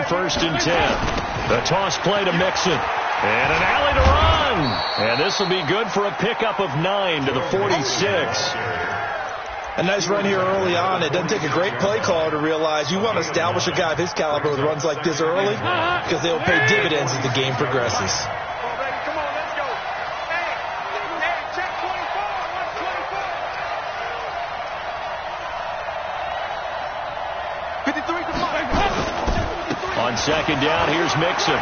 1st and 10. The toss play to Mixon. And an alley to run. And this will be good for a pickup of 9 to the 46. A nice run here early on. It doesn't take a great play caller to realize you want to establish a guy of his caliber with runs like this early because they'll pay dividends as the game progresses. On 2nd down, here's Mixon.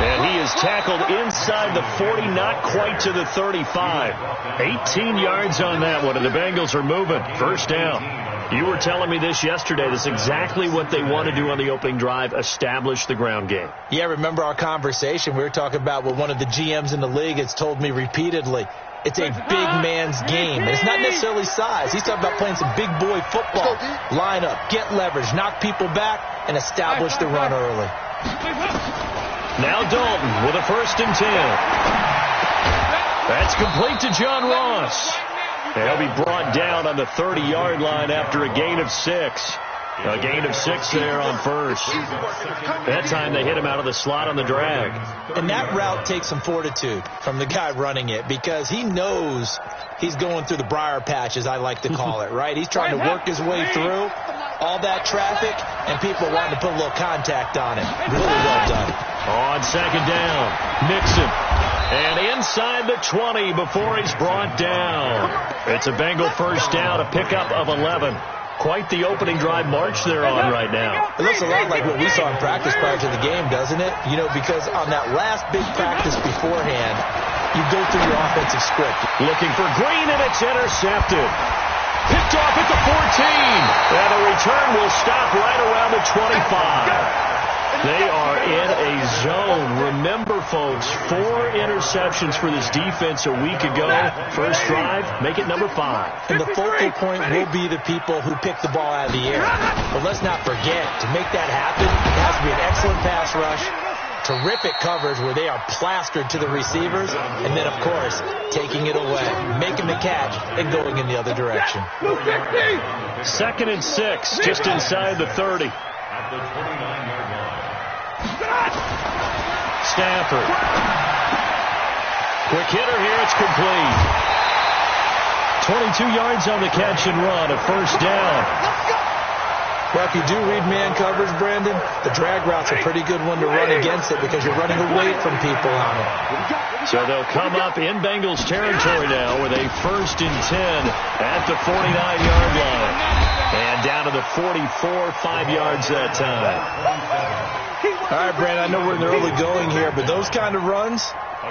And he is tackled inside the 40, not quite to the 35. 18 yards on that one, and the Bengals are moving. 1st down. You were telling me this yesterday. This is exactly what they want to do on the opening drive, establish the ground game. Yeah, remember our conversation. We were talking about what one of the GMs in the league has told me repeatedly. It's a big man's game, and it's not necessarily size. He's talking about playing some big boy football. Line up, get leverage, knock people back, and establish the run early. Now Dalton with a 1st and 10. That's complete to John Ross. He'll be brought down on the 30-yard line after a gain of 6. A gain of 6 there on 1st. That time they hit him out of the slot on the drag. And that route takes some fortitude from the guy running it because he knows he's going through the briar patch, as I like to call it, right? He's trying to work his way through all that traffic, and people wanting to put a little contact on it. Really well done. On 2nd down, Mixon. And inside the 20 before he's brought down. It's a Bengal 1st down, a pickup of 11. Quite the opening drive march they're on right now. It looks a lot like what we saw in practice prior to the game, doesn't it? You know, because on that last big practice beforehand, you go through your offensive script. Looking for Green, and it's intercepted. Picked off at the 14. And the return will stop right around the 25. They are in a zone. Remember, folks, 4 interceptions for this defense a week ago. 1st drive, make it number 5. And the focal point will be the people who pick the ball out of the air. But let's not forget, to make that happen, it has to be an excellent pass rush, terrific coverage where they are plastered to the receivers, and then, of course, taking it away, making the catch, and going in the other direction. 2nd and 6, just inside the 30. Stafford. Quick hitter here. It's complete. 22 yards on the catch and run. A 1st down. Well, if you do read man coverage, Brandon, the drag route's a pretty good one to run against it because you're running away from people on it. So they'll come up in Bengals territory now with a 1st and 10 at the 49-yard line. And down to the 44, 5 yards that time. All right, Brandon, I know we're in the early going here, but those kind of runs,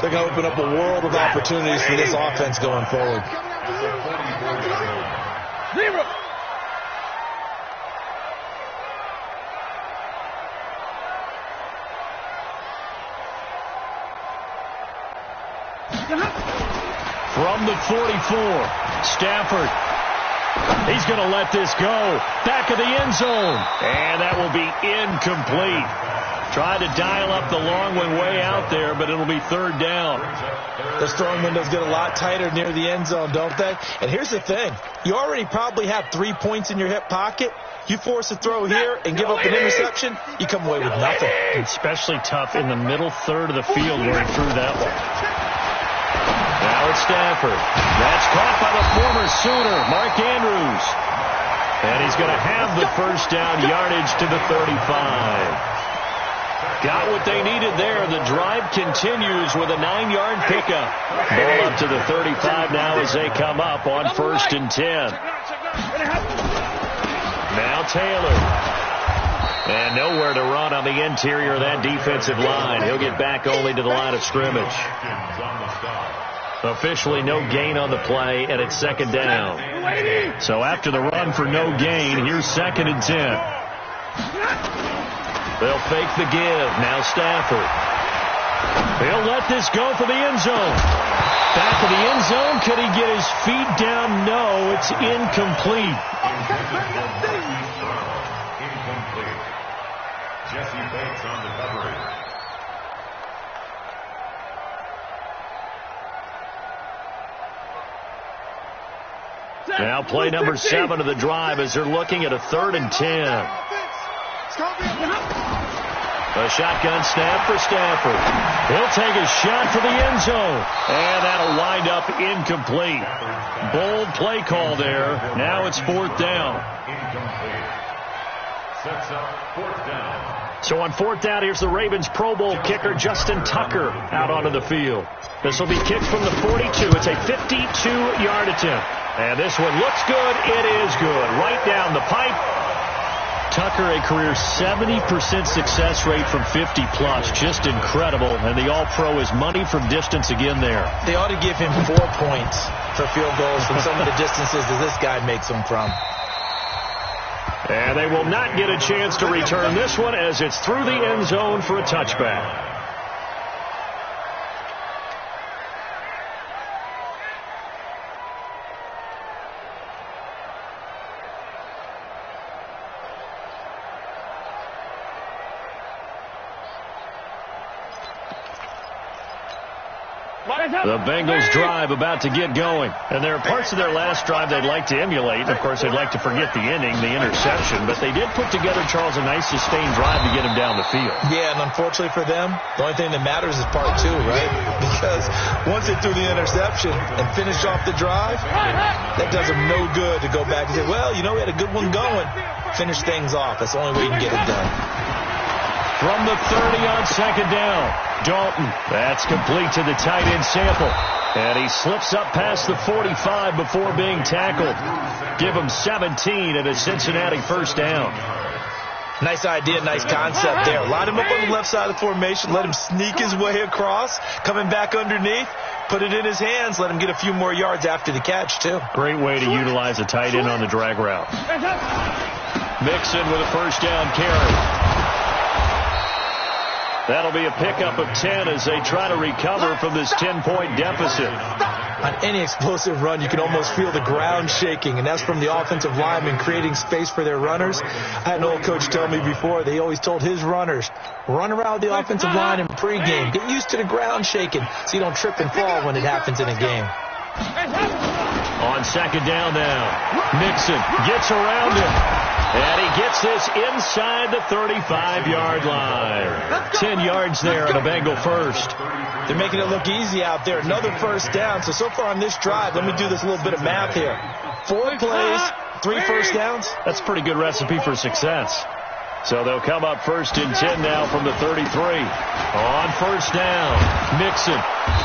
they're going to open up a world of opportunities for this offense going forward. From the 44, Stafford. He's going to let this go. Back of the end zone. And that will be incomplete. Tried to dial up the long one way out there, but it'll be 3rd down. Those throwing windows get a lot tighter near the end zone, don't they? And here's the thing. You already probably have 3 points in your hip pocket. You force a throw here and give up an interception, you come away with nothing. Especially tough in the middle third of the field where he threw that one. Now it's Stafford. That's caught by the former Sooner, Mark Andrews. And he's going to have the 1st down, yardage to the 35. Got what they needed there. The drive continues with a 9-yard pickup. Ball up to the 35 now as they come up on 1st and 10. Now Taylor. And nowhere to run on the interior of that defensive line. He'll get back only to the line of scrimmage. Officially no gain on the play, and it's 2nd down. So after the run for no gain, here's 2nd and 10. They'll fake the give. Now Stafford. He'll let this go for the end zone. Back of the end zone. Could he get his feet down? No, it's incomplete. Jesse Bates on the coverage. Now play number 7 of the drive as they're looking at a 3rd and 10. A shotgun snap for Stafford. He'll take a shot for the end zone. And that'll wind up incomplete. Bold play call there. Now it's 4th down. Sets up 4th down. So on 4th down, here's the Ravens Pro Bowl kicker, Justin Tucker, out onto the field. This will be kicked from the 42. It's a 52-yard attempt. And this one looks good. It is good. Right down the pipe. Tucker, a career 70% success rate from 50-plus. Just incredible. And the All-Pro is money from distance again there. They ought to give him 4 points for field goals from some of the distances that this guy makes them from. And they will not get a chance to return this one as it's through the end zone for a touchback. The Bengals drive about to get going. And there are parts of their last drive they'd like to emulate. Of course, they'd like to forget the inning, the interception. But they did put together, Charles, a nice sustained drive to get him down the field. Yeah, and unfortunately for them, the only thing that matters is part 2, right? Because once they threw the interception and finished off the drive, that does them no good to go back and say, well, you know, we had a good one going. Finish things off. That's the only way you can get it done. From the 30 on 2nd down, Dalton. That's complete to the tight end Sample. And he slips up past the 45 before being tackled. Give him 17 and a Cincinnati 1st down. Nice idea, nice concept there. Line him up on the left side of the formation. Let him sneak his way across. Coming back underneath. Put it in his hands. Let him get a few more yards after the catch, too. Great way to utilize a tight end on the drag route. Mixon with a 1st down carry. That'll be a pickup of 10 as they try to recover from this 10-point deficit. On any explosive run, you can almost feel the ground shaking, and that's from the offensive linemen creating space for their runners. I had an old coach tell me before, they always told his runners, run around the offensive line in pregame. Get used to the ground shaking so you don't trip and fall when it happens in a game. On 2nd down now, Mixon gets around him. And he gets this inside the 35-yard line. 10 yards there on a Bengal 1st. They're making it look easy out there. Another 1st down. So far on this drive, let me do this little bit of math here. 4 plays, 3 1st downs. That's a pretty good recipe for success. So they'll come up 1st and 10 now from the 33. On 1st down, Mixon.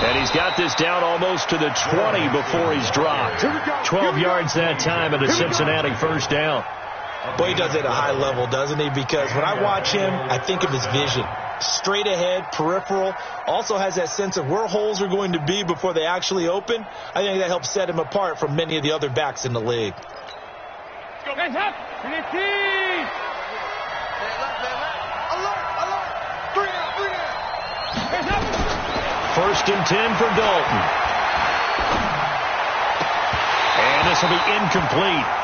And he's got this down almost to the 20 before he's dropped. 12 yards that time and a Cincinnati 1st down. Boy, he does it at a high level, doesn't he? Because when I watch him, I think of his vision. Straight ahead, peripheral. Also has that sense of where holes are going to be before they actually open. I think that helps set him apart from many of the other backs in the league. Let's go, guys, up. Alert, alert. 3 out. Guys, up. 1st and 10 for Dalton. And this will be incomplete.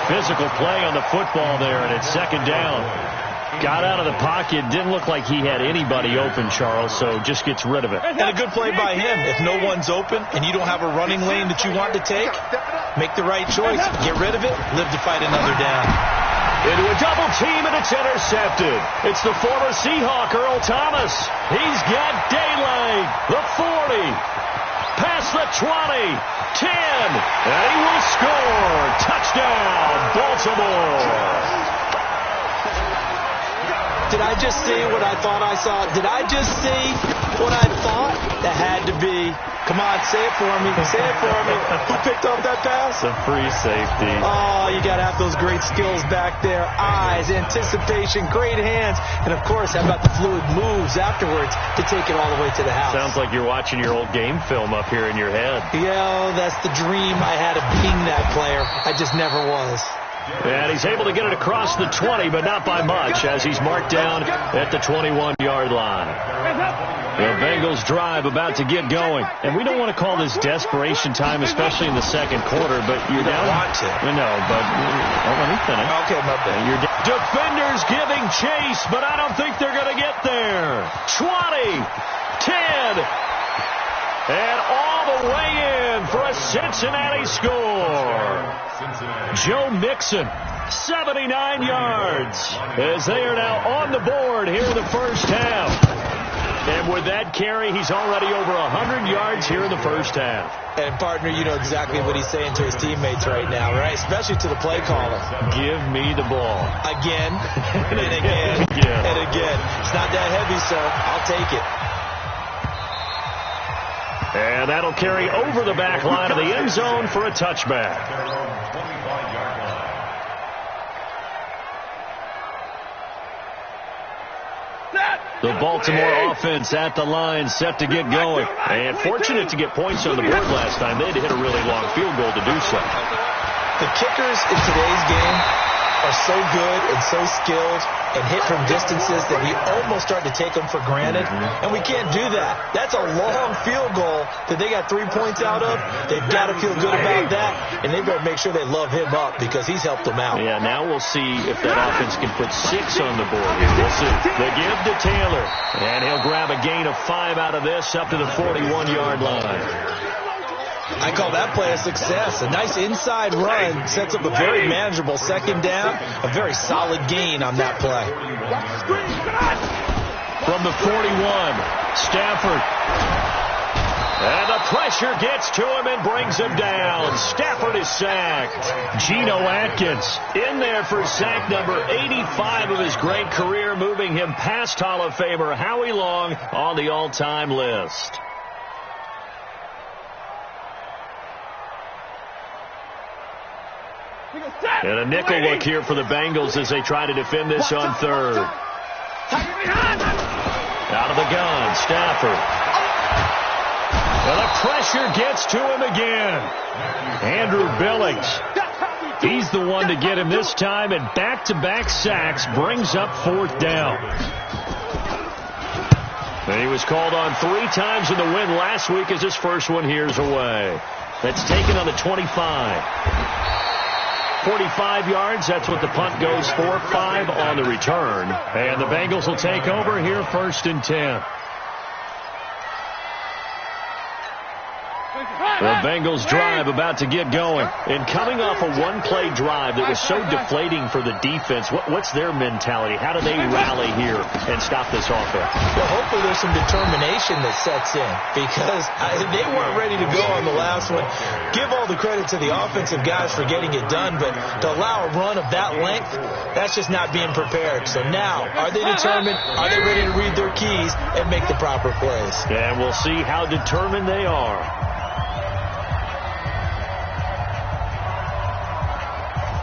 Physical play on the football there, and it's 2nd down. Got out of the pocket. Didn't look like he had anybody open, Charles, so just gets rid of it. And a good play by him. If no one's open and you don't have a running lane that you want to take, make the right choice. Get rid of it. Live to fight another down. Into a double team, and it's intercepted. It's the former Seahawk, Earl Thomas. He's got daylight. The 40. Past the 20. 10. And he will score. Touchdown, Baltimore. Did I just see what I thought I saw? Did I just see what I thought? That had to be. Come on, say it for me. Say it for me. Who picked up that pass? The free safety. Oh, you got to have those great skills back there. Eyes, anticipation, great hands. And, of course, how about the fluid moves afterwards to take it all the way to the house? Sounds like you're watching your old game film up here in your head. Yeah, that's the dream I had of being that player. I just never was. And he's able to get it across the 20, but not by much, as he's marked down at the 21-yard line. The Bengals drive about to get going. And we don't want to call this desperation time, especially in the 2nd quarter, but you're down. Want to. No, but let me finish. Okay, my bad. Defenders giving chase, but I don't think they're going to get there. 20, 10. And all the way in for a Cincinnati score. Joe Mixon, 79 yards, as they are now on the board here in the first half. And with that carry, he's already over 100 yards here in the first half. And, partner, you know exactly what he's saying to his teammates right now, right? Especially to the play caller. Give me the ball. Again, and again, and again. It's not that heavy, sir. I'll take it. And that'll carry over the back line of the end zone for a touchback. The Baltimore offense at the line, set to get going. And fortunate to get points on the board last time. They had to hit a really long field goal to do so. The kickers in today's game are so good and so skilled and hit from distances that we almost start to take them for granted. And we can't do that. That's a long field goal that they got 3 points out of. They've got to feel good about that, and they better make sure they love him up because he's helped them out. Yeah, now we'll see if that offense can put 6 on the board here. We'll see. The give to Taylor, and he'll grab a gain of 5 out of this up to the 41-yard line. I call that play a success. A nice inside run sets up a very manageable second down, a very solid gain on that play. From the 41, Stafford. And the pressure gets to him and brings him down. Stafford is sacked. Geno Atkins in there for sack number 85 of his great career, moving him past Hall of Famer Howie Long on the all-time list. And a nickel look here for the Bengals as they try to defend this on third. Out of the gun, Stafford. And the pressure gets to him again. Andrew Billings. He's the one to get him this time, and back-to-back sacks brings up fourth down. And he was called on 3 times in the win last week as his first one here's away. That's taken on the 25. 45 yards, that's what the punt goes for. 5 on the return. And the Bengals will take over here first and 10. The Bengals drive about to get going. And coming off a one-play drive that was so deflating for the defense, what's their mentality? How do they rally here and stop this offense? Well, hopefully there's some determination that sets in because they weren't ready to go on the last one. Give all the credit to the offensive guys for getting it done, but to allow a run of that length, that's just not being prepared. So now, are they determined? Are they ready to read their keys and make the proper plays? And we'll see how determined they are.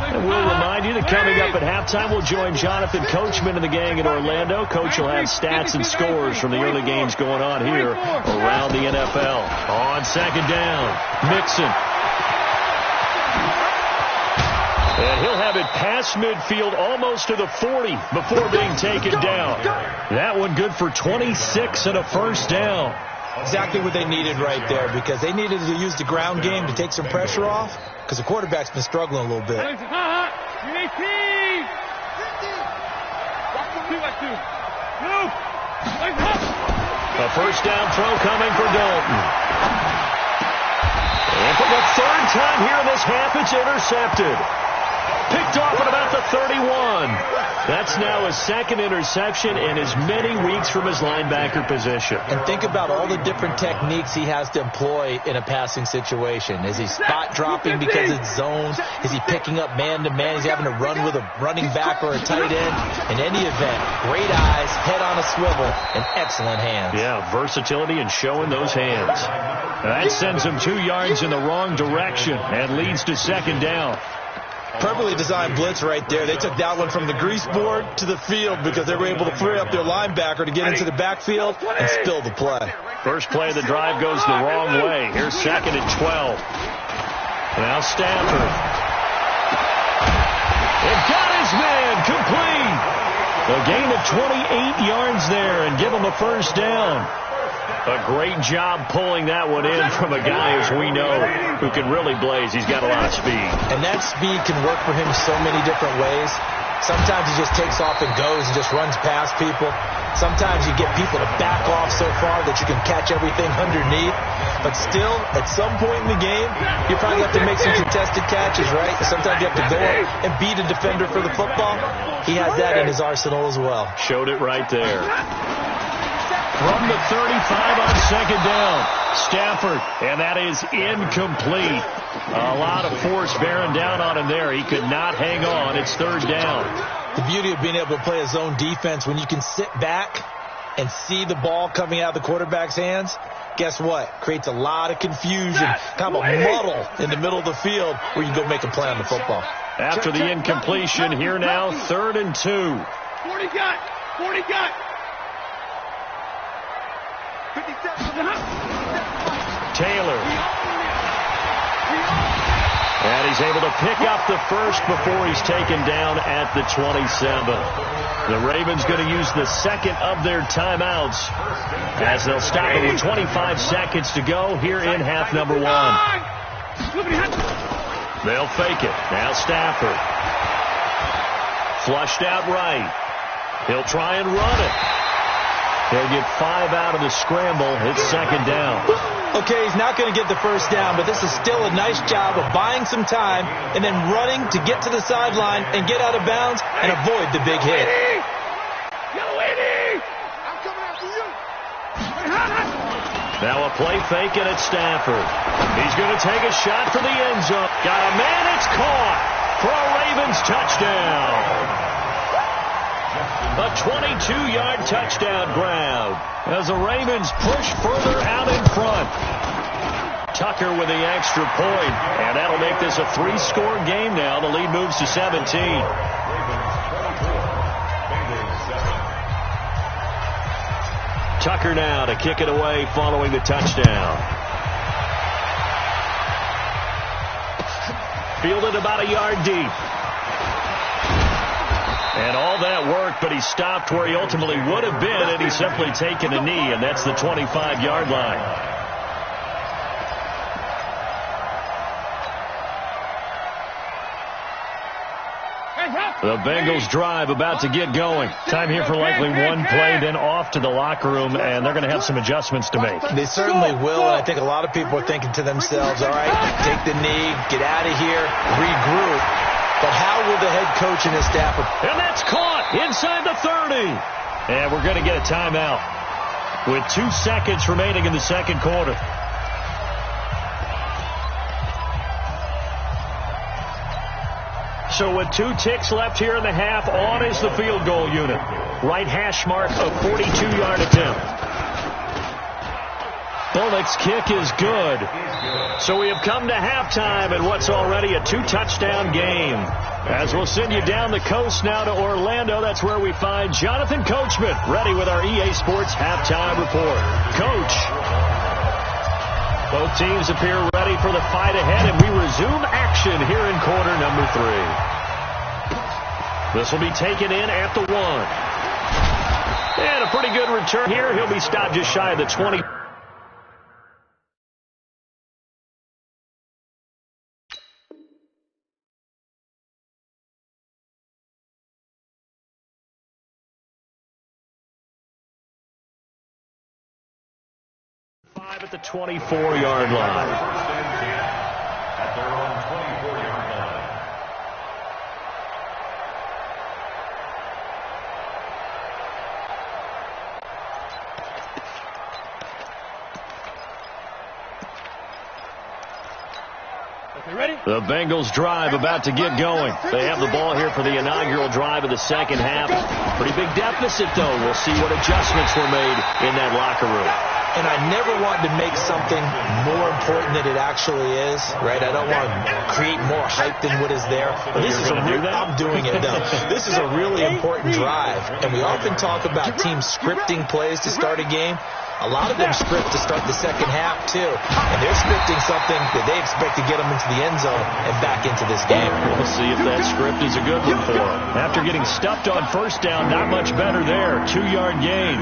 And we'll remind you that coming up at halftime, we'll join Jonathan Coachman and the gang in Orlando. Coach will have stats and scores from the early games going on here around the NFL. On second down, Mixon. And he'll have it past midfield almost to the 40 before being taken down. That one good for 26 and a first down. Exactly what they needed right there because they needed to use the ground game to take some pressure off because the quarterback's been struggling a little bit. A first down throw coming for Dalton. And for the third time here in this half, it's intercepted. Picked off at about the 31. That's now his second interception in as many weeks from his linebacker position. And think about all the different techniques he has to employ in a passing situation. Is he spot dropping because it's zones? Is he picking up man-to-man? He's having to run with a running back or a tight end. In any event, great eyes, head on a swivel, and excellent hands. Yeah, versatility and showing those hands. That sends him 2 yards in the wrong direction and leads to second down. Perfectly designed blitz right there. They took that one from the grease board to the field because they were able to free up their linebacker to get into the backfield and spill the play. First play of the drive goes the wrong way. Here's second and 12. Now Stafford. It got his man complete. A gain of 28 yards there and give him a first down. A great job pulling that one in from a guy, as we know, who can really blaze. He's got a lot of speed. And that speed can work for him so many different ways. Sometimes he just takes off and goes and just runs past people. Sometimes you get people to back off so far that you can catch everything underneath. But still, at some point in the game, you probably have to make some contested catches, right? Sometimes you have to go up and beat a defender for the football. He has that in his arsenal as well. Showed it right there. From the 35 on second down, Stafford, and that is incomplete. A lot of force bearing down on him there. He could not hang on. It's third down. The beauty of being able to play a zone defense, when you can sit back and see the ball coming out of the quarterback's hands, guess what? Creates a lot of confusion, kind of a muddle in the middle of the field where you go make a play on the football. After the incompletion, here now, 3rd and 2. 40 got. 40 got. 57. Taylor. And he's able to pick up the first before he's taken down at the 27. The Ravens going to use the second of their timeouts as they'll stop it with 25 seconds to go here in half number 1. They'll fake it. Now Stafford. Flushed out right. He'll try and run it. He'll get 5 out of the scramble. It's second down. Okay, he's not going to get the first down, but this is still a nice job of buying some time and then running to get to the sideline and get out of bounds and avoid the big hit. I'm coming after you. Now a play fake, and it's Stafford. He's going to take a shot for the end zone. Got a man. It's caught for a Ravens touchdown. A 22-yard touchdown grab as the Ravens push further out in front. Tucker with the extra point, and that'll make this a 3-score game now. The lead moves to 17. Tucker now to kick it away following the touchdown. Fielded about a yard deep. And all that work, but he stopped where he ultimately would have been, and he's simply taken a knee, and that's the 25-yard line. The Bengals drive about to get going. Time here for likely one play, then off to the locker room, and they're going to have some adjustments to make. They certainly will, and I think a lot of people are thinking to themselves, all right, take the knee, get out of here, regroup. But how will the head coach and his staff... And that's caught inside the 30. And we're going to get a timeout with 2 seconds remaining in the second quarter. So with 2 ticks left here in the half, on is the field goal unit. Right hash mark of 42-yard attempt. Bullock's kick is good. So we have come to halftime in what's already a 2-touchdown game. As we'll send you down the coast now to Orlando, that's where we find Jonathan Coachman ready with our EA Sports halftime report. Coach. Both teams appear ready for the fight ahead, and we resume action here in quarter number 3. This will be taken in at the 1. And a pretty good return here. He'll be stopped just shy of the 20. At the 24-yard line. At their own 24-yard line. Ready? The Bengals drive about to get going. They have the ball here for the inaugural drive of the second half. Pretty big deficit, though. We'll see what adjustments were made in that locker room. And I never want to make something more important than it actually is, right? I don't want to create more hype than what is there. But this is I'm doing it now. This is a really important drive. And we often talk about teams scripting plays to start a game. A lot of them script to start the second half, too. And they're scripting something that they expect to get them into the end zone and back into this game. We'll see if that script is a good one for them. After getting stuffed on first down, not much better there. 2-yard gain.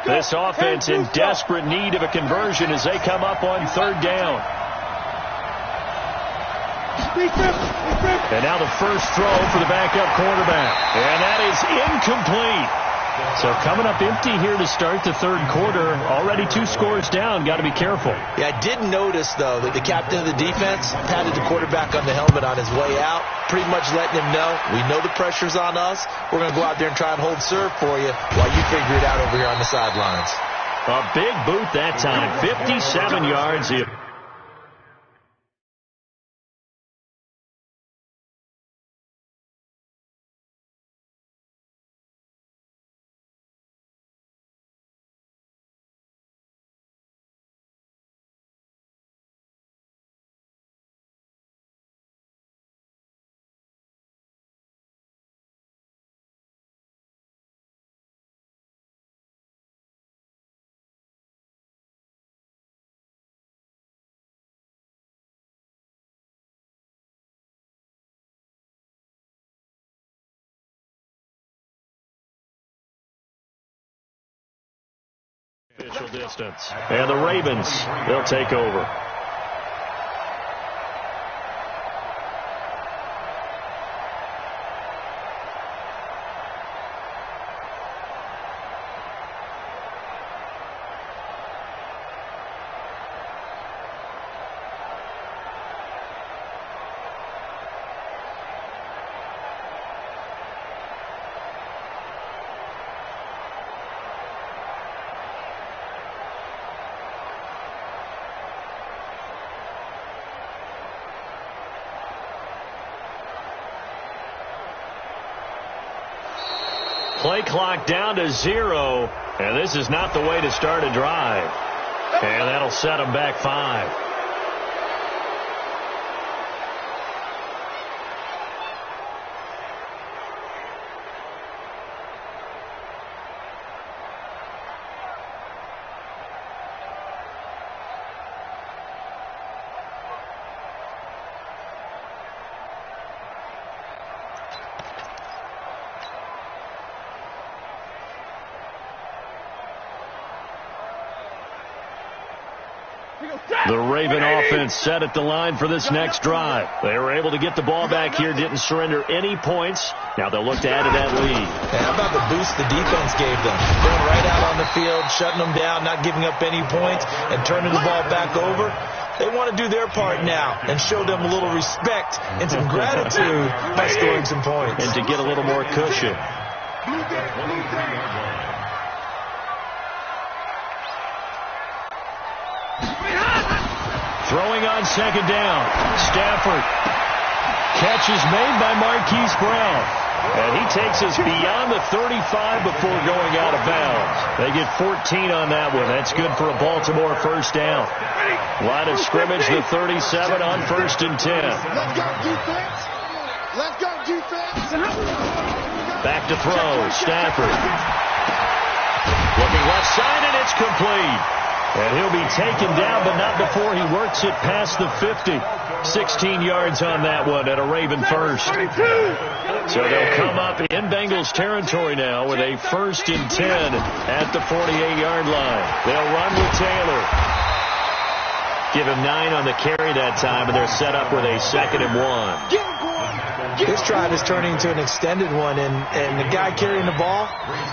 This offense in desperate need of a conversion as they come up on third down. And now the first throw for the backup quarterback. And that is incomplete. So coming up empty here to start the third quarter. Already 2 scores down. Got to be careful. Yeah, I did notice, though, that the captain of the defense patted the quarterback on the helmet on his way out, pretty much letting him know, we know the pressure's on us. We're going to go out there and try and hold serve for you while you figure it out over here on the sidelines. A big boot that time. 57 yards. Official distance. And the Ravens, they'll take over. Play clock down to 0, and this is not the way to start a drive. And that'll set them back 5. The Raven offense set at the line for this next drive. They were able to get the ball back here, didn't surrender any points. Now they'll look to add to that lead. How about the boost the defense gave them? Going right out on the field, shutting them down, not giving up any points, and turning the ball back over. They want to do their part now and show them a little respect and some gratitude by scoring some points. And to get a little more cushion. Throwing on second down. Stafford. Catch is made by Marquise Brown. And he takes us beyond the 35 before going out of bounds. They get 14 on that one. That's good for a Baltimore first down. Line of scrimmage, the 37 on 1st and 10. Let's go, defense. Let's go, defense. Back to throw. Stafford. Looking left side, and it's complete. And he'll be taken down, but not before he works it past the 50. 16 yards on that one at a Raven first. So they'll come up in Bengals territory now with a 1st and 10 at the 48-yard line. They'll run with Taylor. Give him 9 on the carry that time, and they're set up with a 2nd and 1. This drive is turning into an extended one, and the guy carrying the ball,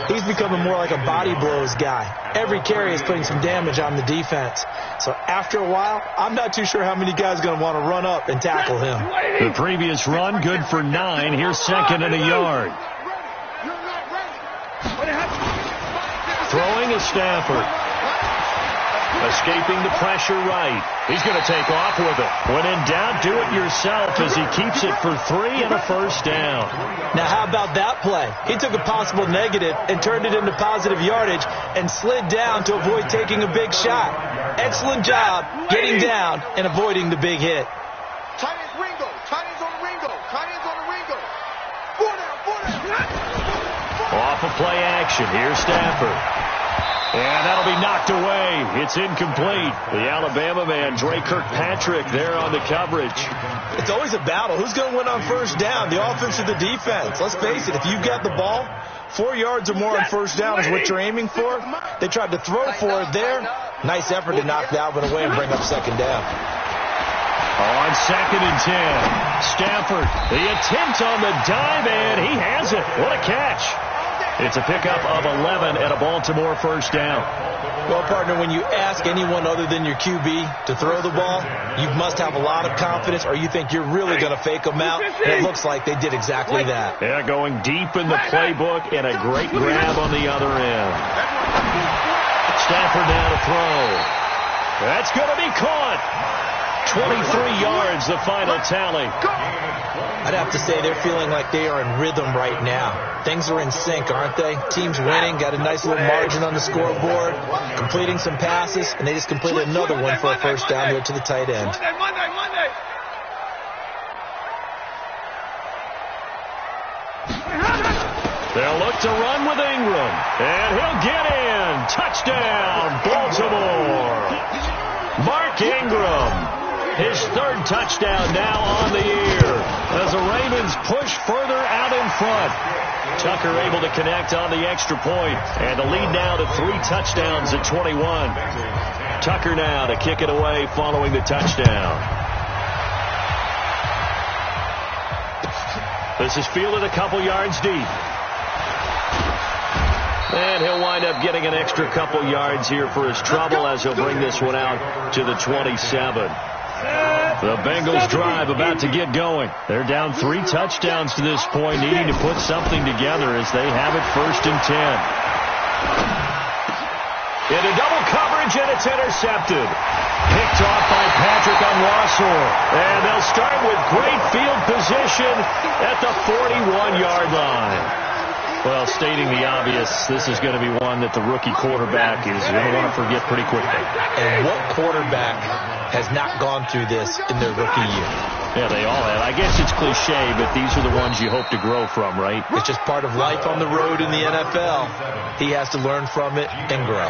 he's becoming more like a body blows guy. Every carry is putting some damage on the defense. So after a while, I'm not too sure how many guys are going to want to run up and tackle him. The previous run, good for 9. Here's 2nd and a yard. Throwing is Stafford. Escaping the pressure right. He's going to take off with it. When in doubt, do it yourself as he keeps it for 3 and a first down. Now, how about that play? He took a possible negative and turned it into positive yardage and slid down to avoid taking a big shot. Excellent job getting down and avoiding the big hit. Tight ends Ringo. Tight ends on Ringo. Tight ends on Ringo. 4 down. Off of play action. Here's Stafford. And that'll be knocked away. It's incomplete. The Alabama man, Dre Kirkpatrick, there on the coverage. It's always a battle. Who's going to win on first down, the offense or the defense? Let's face it, if you've got the ball, 4 yards or more on first down is what you're aiming for. They tried to throw for it there. Nice effort to knock that one away and bring up 2nd down. On 2nd and 10, Stafford, the attempt on the dive, and he has it. What a catch. It's a pickup of 11 and a Baltimore first down. Well, partner, when you ask anyone other than your QB to throw the ball, you must have a lot of confidence, or you think you're really going to fake them out, and it looks like they did exactly that. Yeah, going deep in the playbook, and a great grab on the other end. Stafford now to throw. That's going to be caught. 23 yards, the final tally. I'd have to say they're feeling like they are in rhythm right now. Things are in sync, aren't they? Team's winning, got a nice little margin on the scoreboard, completing some passes, and they just completed another one for a first down there to the tight end. Monday. They'll look to run with Ingram, and he'll get in. Touchdown, Baltimore. Mark Ingram. His third touchdown now on the year as the Ravens push further out in front. Tucker able to connect on the extra point, and the lead now to 3 touchdowns at 21. Tucker now to kick it away following the touchdown. This is fielded a couple yards deep. And he'll wind up getting an extra couple yards here for his trouble as he'll bring this one out to the 27. The Bengals drive about to get going. They're down 3 touchdowns to this point, needing to put something together as they have it 1st and 10. Into double coverage, and it's intercepted. Picked off by Patrick Onwuasor. And they'll start with great field position at the 41-yard line. Well, stating the obvious, this is going to be one that the rookie quarterback is going to want to forget pretty quickly. And what quarterback has not gone through this in their rookie year? Yeah, they all have. I guess it's cliche, but these are the ones you hope to grow from, right? It's just part of life on the road in the NFL. He has to learn from it and grow.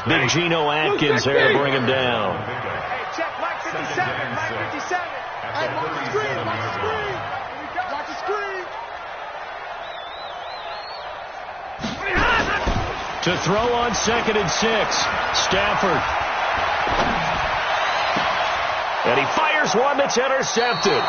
Big Geno Atkins there to bring him down. Hey, check Mike 57. Hey, watch the screen. Watch the screen. To throw on 2nd and 6, Stafford. And he fires one that's intercepted.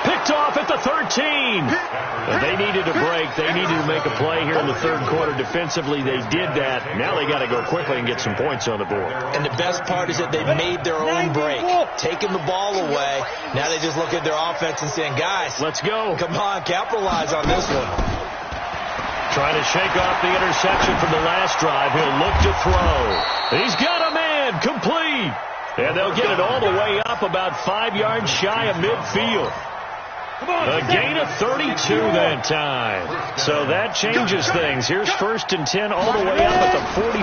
Picked off at the 13. And they needed a break. They needed to make a play here in the third quarter defensively. They did that. Now they got to go quickly and get some points on the board. And the best part is that they made their own break, taking the ball away. Now they just look at their offense and saying, guys, let's go. Come on, capitalize on this one. Trying to shake off the interception from the last drive. He'll look to throw. He's got a man. Complete. And they'll get it all the way up about 5 yards shy of midfield. A gain of 32 that time. So that changes things. Here's 1st and 10 all the way up at the 45.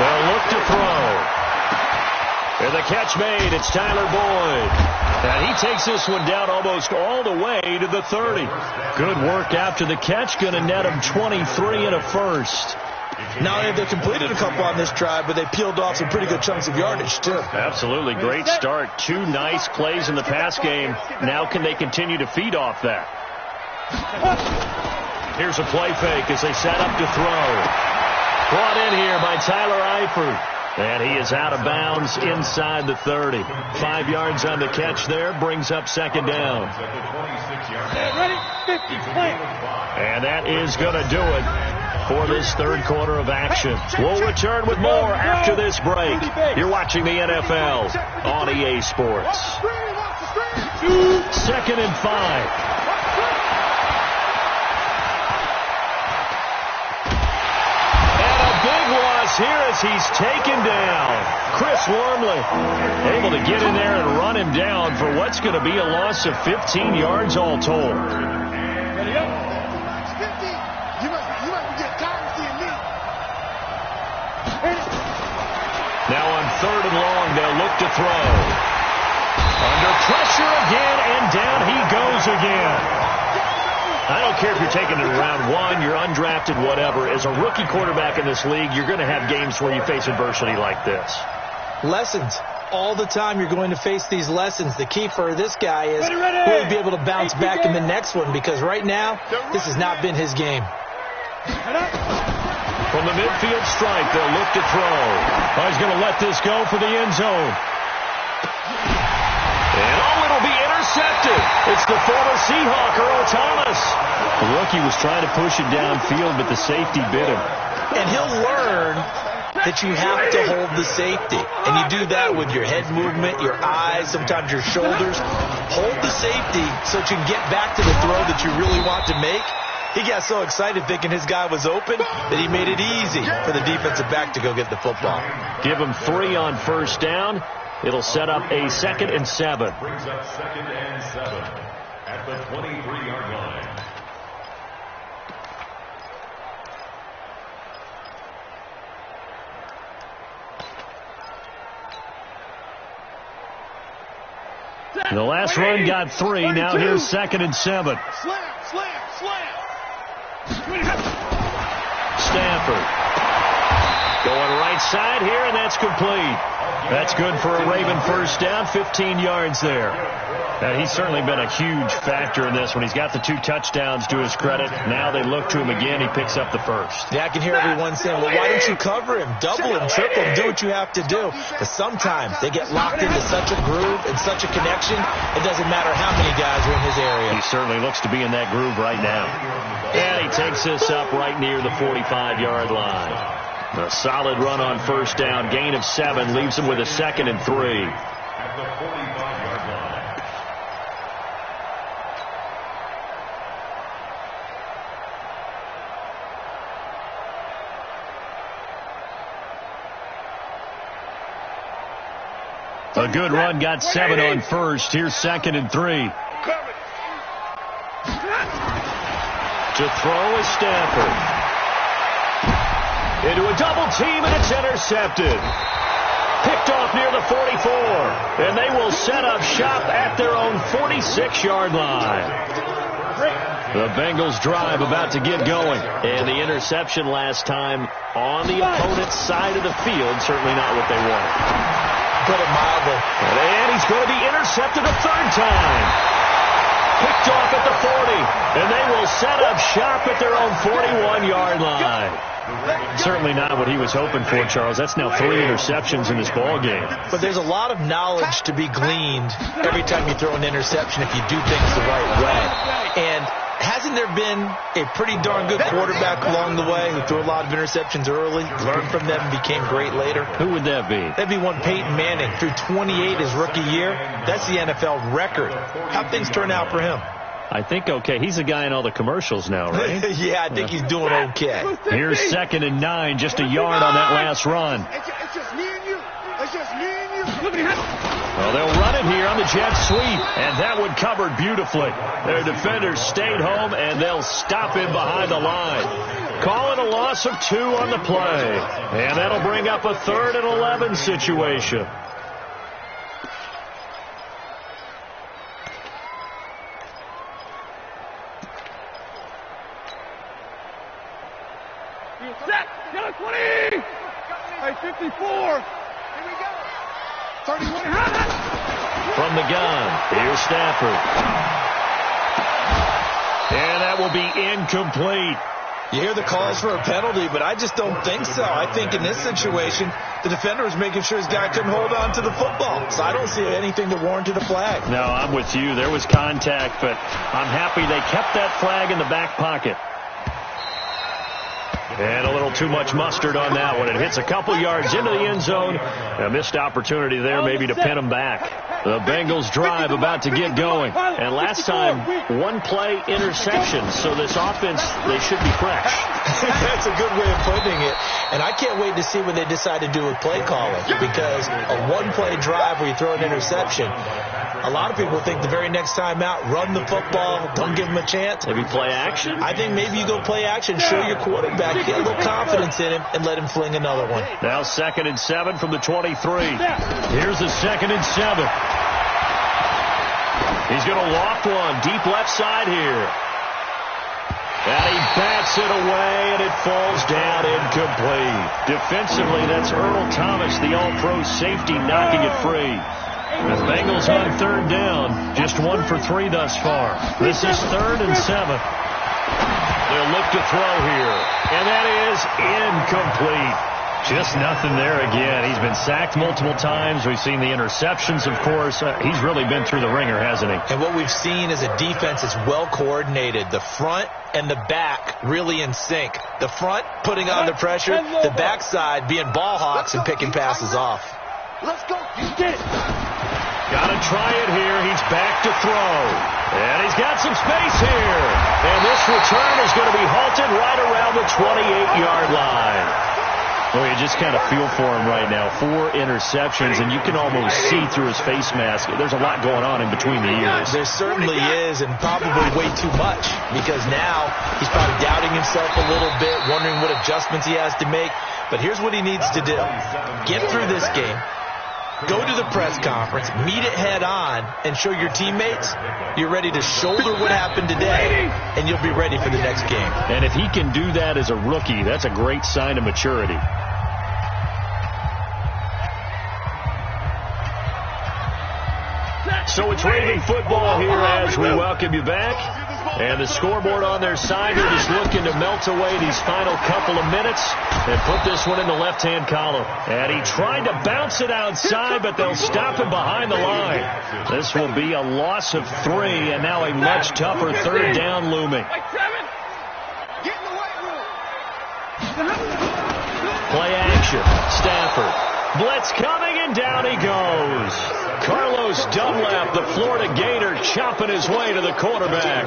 They'll look to throw. And the catch made. It's Tyler Boyd. And he takes this one down almost all the way to the 30. Good work after the catch. Going to net him 23 and a first. Not only have they completed a couple on this drive, but they peeled off some pretty good chunks of yardage, too. Absolutely. Great start. 2 nice plays in the pass game. Now can they continue to feed off that? Here's a play fake as they set up to throw. Brought in here by Tyler Eifert. And he is out of bounds inside the 30. 5 yards on the catch there. Brings up 2nd down. And that is going to do it for this third quarter of action. We'll return with more after this break. You're watching the NFL on EA Sports. 2nd and 5. Here as he's taken down. Chris Wormley able to get in there and run him down for what's going to be a loss of 15 yards all told. Ready up. 50. You might get tired of seeing me. Now on 3rd and long, they'll look to throw. Under pressure again, and down he goes again. I don't care if you're taking it in round 1, you're undrafted, whatever. As a rookie quarterback in this league, you're going to have games where you face adversity like this. Lessons. All the time you're going to face these lessons. The key for this guy is really be able to bounce back in the next one, because right now, this has not been his game. From the midfield stripe, they'll look to throw. Oh, he's going to let this go for the end zone. And it'll be intercepted. It's the former Seahawk, Earl Thomas. The rookie was trying to push it downfield, but the safety bit him. And he'll learn that you have to hold the safety. And you do that with your head movement, your eyes, sometimes your shoulders. Hold the safety so that you can get back to the throw that you really want to make. He got so excited thinking his guy was open that he made it easy for the defensive back to go get the football. Give him 3 on first down. It'll set up a 2nd and 7. Brings up 2nd and 7 at the 23-yard line. The last run got 3. Now here's 2nd and 7. Slam. Stafford going right side here, and that's complete. That's good for a Raven first down, 15 yards there. He's certainly been a huge factor in this when he's got the 2 touchdowns to his credit. Now they look to him again. He picks up the first. Yeah, I can hear everyone saying, well, why don't you cover him? Double him, triple him, do what you have to do. But sometimes they get locked into such a groove and such a connection, it doesn't matter how many guys are in his area. He certainly looks to be in that groove right now. And he takes this up right near the 45-yard line. A solid run on first down, gain of 7, leaves him with a 2nd and 3. At the 45-yard line. A good run, got 7 on first. Here's 2nd and 3. To throw is Stafford. Into a double team, and it's intercepted. Picked off near the 44. And they will set up shop at their own 46-yard line. The Bengals drive about to get going. And the interception last time on the opponent's side of the field, certainly not what they wanted. Put it mildly. And he's going to be intercepted a 3rd time. Picked off at the 40. And they will set up shop at their own 41-yard line. Certainly not what he was hoping for, Charles. That's now 3 interceptions in this ball game. But there's a lot of knowledge to be gleaned every time you throw an interception if you do things the right way. And hasn't there been a pretty darn good quarterback along the way who threw a lot of interceptions early, learned from them, and became great later? Who would that be? That'd be one Peyton Manning. Threw 28 his rookie year. That's the NFL record. How'd things turn out for him? I think okay. He's a guy in all the commercials now, right? Yeah, I think he's doing okay. Here's 2nd and 9, just a yard on that last run. It's just me and you. It's just me and you. Well, they'll run it here on the jet sweep, and that one covered beautifully. Their defenders stayed home, and they'll stop him behind the line. Call it a loss of 2 on the play, and that'll bring up a 3rd and 11 situation. Set. Got a 20. Hey, 54. Here we go. 31. From the gun, here's Stafford. And that will be incomplete. You hear the calls for a penalty, but I just don't think so. I think in this situation, the defender was making sure his guy couldn't hold on to the football. So I don't see anything that warranted a flag. No, I'm with you. There was contact, but I'm happy they kept that flag in the back pocket. And a little too much mustard on that one. It hits a couple yards into the end zone. A missed opportunity there maybe to pin them back. The Bengals drive about to get going. And last time, 1-play interception. So this offense, they should be fresh. That's a good way of putting it. And I can't wait to see what they decide to do with play calling. Because a 1-play drive where you throw an interception, a lot of people think the very next time out, run the football, don't give them a chance. Maybe play action? I think maybe you go play action, show your quarterback, get a little confidence in him, and let him fling another one. Now 2nd and 7 from the 23. Here's the 2nd and 7. He's going to loft one deep left side here. And he bats it away, and it falls down incomplete. Defensively, that's Earl Thomas, the all-pro safety, knocking it free. The Bengals on 3rd down, just 1 for 3 thus far. This is 3rd and 7. They'll look to throw here, and that is incomplete. Just nothing there again. He's been sacked multiple times. We've seen the interceptions, of course. He's really been through the ringer, hasn't he? And what we've seen is a defense that's well coordinated. The front and the back really in sync. The front putting on the pressure, the backside being ball hawks and picking passes off. Let's go. You get it. Got to try it here. He's back to throw. And he's got some space here. And this return is going to be halted right around the 28-yard line. Well, you just kind of feel for him right now. 4 interceptions, and you can almost see through his face mask. There's a lot going on in between the ears. There certainly is, and probably way too much, because now he's probably doubting himself a little bit, wondering what adjustments he has to make. But here's what he needs to do. Get through this game. Go to the press conference, meet it head on, and show your teammates you're ready to shoulder what happened today, and you'll be ready for the next game. And if he can do that as a rookie, that's a great sign of maturity. So it's Raven football here as we welcome you back. And the scoreboard on their side here just looking to melt away these final couple of minutes and put this one in the left-hand column. And he tried to bounce it outside, but they'll stop him behind the line. This will be a loss of 3, and now a much tougher third down looming. Play action. Stafford. Blitz coming, and down he goes. Carlos Dunlap, the Florida Gator, chopping his way to the quarterback.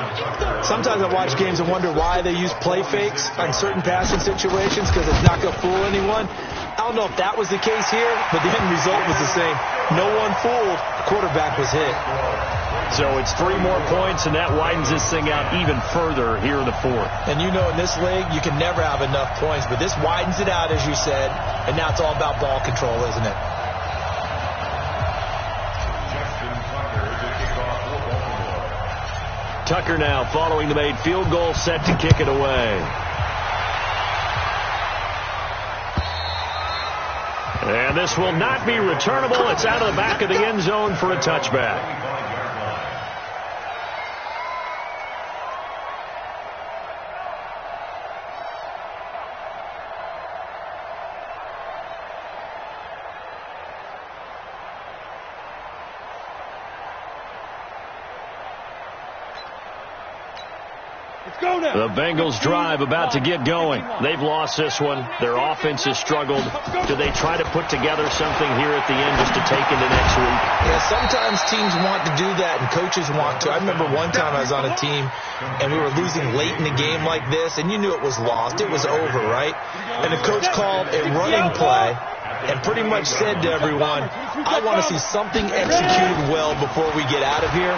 Sometimes I watch games and wonder why they use play fakes on certain passing situations, because it's not going to fool anyone. I don't know if that was the case here, but the end result was the same. No one fooled. The quarterback was hit. So it's 3 more points, and that widens this thing out even further here in the 4th. And you know in this league, you can never have enough points, but this widens it out, as you said, and now it's all about ball control, isn't it? Tucker now following the made field goal, set to kick it away. And this will not be returnable. It's out of the back of the end zone for a touchback. The Bengals drive about to get going. They've lost this one. Their offense has struggled. Do they try to put together something here at the end just to take into next week? Yeah, sometimes teams want to do that and coaches want to. I remember one time I was on a team and we were losing late in the game like this, and you knew it was lost. It was over, right? And the coach called a running play and pretty much said to everyone, I want to see something executed well before we get out of here.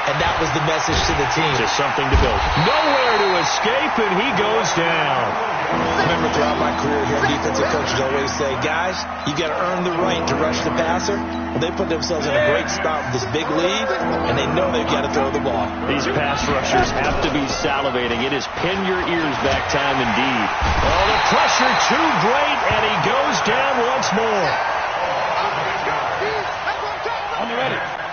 And that was the message to the team. Just something to build. Nowhere to escape, and he goes down. I remember throughout my career here, defensive coaches always say, guys, you got to earn the right to rush the passer. Well, they put themselves in a great spot with this big lead, and they know they've got to throw the ball. These pass rushers have to be salivating. It is pin your ears back time indeed. Oh, the pressure too great, and he goes down once more. On the ready.